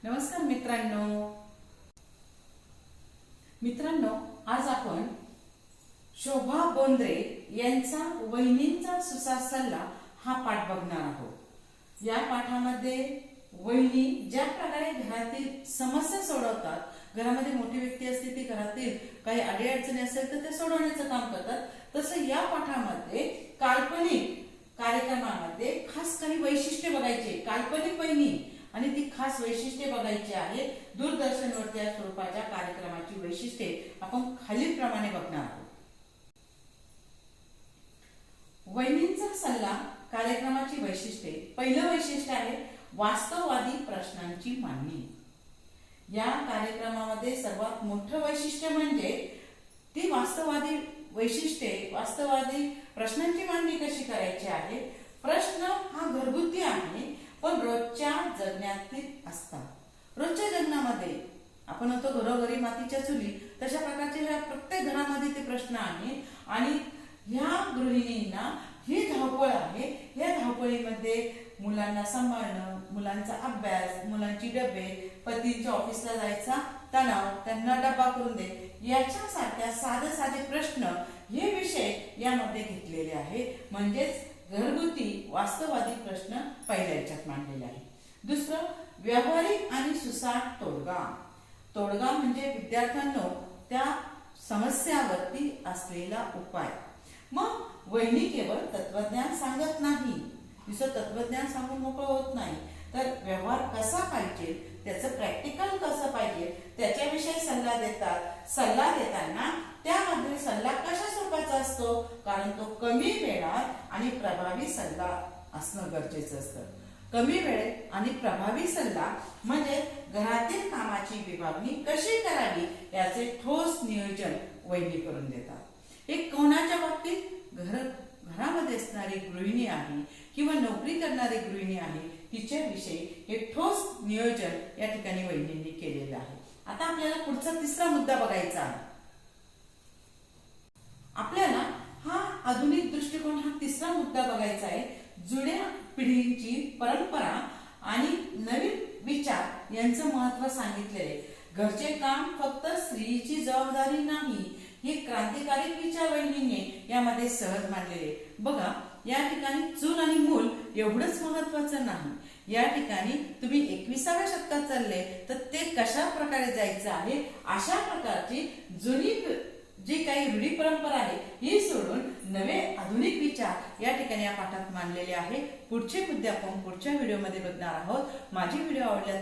नमस्कार मित्रांनो, आज आपण शोभा बोंद्रे यांचा वहिनींचा सुसाट सल्ला हा पाठ बघणार आहोत। या पाठामध्ये वहिनी ज्या प्रकारे घरातील समस्या सोडवतात, घरामध्ये मोठी व्यक्ती असते ती घरातील काही अडीअडचणी असेल तर ते सोडवण्याचं काम करतात, तसं या पाठामध्ये काल्पनिक कार्यक्रमामध्ये खास काही वैशिष्ट्ये बघायचे, काल्पनिक वहिनी आणि ती खास वैशिष्ट्ये बघायची आहे। दूरदर्शनवरती या स्वरूपाच्या कार्यक्रमाची वैशिष्ट्ये आपण खालीलप्रमाणे बघणार आहोत। वहिनींचा सल्ला कार्यक्रमाची वैशिष्ट्ये। पहिलं वैशिष्ट्य आहे वास्तववादी प्रश्नांची मांडणी। या कार्यक्रमामध्ये सर्वात मोठं वैशिष्ट्य म्हणजे ती वास्तववादी वैशिष्ट्ये, वास्तववादी प्रश्नांची मांडणी कशी करायची आहे। प्रश्न हा घरगुती आहे पण रोजच्या जगण्यातील असतात। रोजच्या जगण्यामध्ये आपण म्हणतो घरोघरी मातीच्या चुली, तशा प्रकारचे ह्या प्रत्येक घरामध्ये ते प्रश्न आहे आणि ह्या गृहिणींना ही धावपळ आहे। या धावपळीमध्ये मुलांना सांभाळणं, मुलांचा अभ्यास, मुलांची डबे, पतीच्या ऑफिसला जायचा तणाव, त्यांना डबा करून दे, याच्यासारख्या साधे प्रश्न हे विषय यामध्ये घेतलेले आहे। म्हणजेच घरगुती वास्तववादी प्रश्न पहिल्या याच्यात मांडलेले आहे। दुसरं व्यावहारिक आणि सुसाट तोडगा म्हणजे विद्यार्थ्यांनो त्या समस्यावरती असलेला उपाय। मग वहिनी केवळ तत्वज्ञान सांगत नाही, नुसतं तत्वज्ञान सांगून मोकळं होत नाही, तर व्यवहार कसा पाहिजे, त्याचं प्रॅक्टिकल कसं पाहिजे त्याच्याविषयी सल्ला देतात। सल्ला देताना त्यामध्ये सल्ला कशा स्वरूपाचा असतो, कारण तो कमी वेळात आणि प्रभावी सल्ला असणं गरजेचं असतं। कमी वेळेत आणि प्रभावी सल्ला म्हणजे घरातील कामाची विभागणी कशी करावी याचे ठोस नियोजन वहिनी करून देतात। एक कोणाच्या बाबतीत घरामध्ये असणारी गृहिणी आहे किंवा नोकरी करणारी गृहिणी आहे, तिच्याविषयी हे ठोस नियोजन या ठिकाणी वहिनींनी केलेलं आहे। आता आपल्याला पुढचा तिसरा मुद्दा बघायचा आहे। आपल्याला हा आधुनिक दृष्टिकोन हा तिसरा मुद्दा बघायचा आहे। जुन्या पिढीची परंपरा आणि नवीन विचार यांचं महत्त्व सांगितलेले। घरचे काम फक्त स्त्रीची जबाबदारी नाही, हे क्रांतिकारी विचार वहिनीने यामध्ये सहज मांडलेले। बघा, या ठिकाणी चूल आणि मूल एवढंच महत्वाचं नाही, या ठिकाणी तुम्ही 21व्या शतकात चालले तर ते कशा प्रकारे जायचं आहे, अशा प्रकारची जुनी जी काही रूढी परंपरा आहे ही सोडून नवे आधुनिक विचार या ठिकाणी या पाठात मांडलेले आहे। पुढचे मुद्दे आपण पुढच्या व्हिडिओमध्ये बघणार आहोत। माझी व्हिडिओ आवडल्यास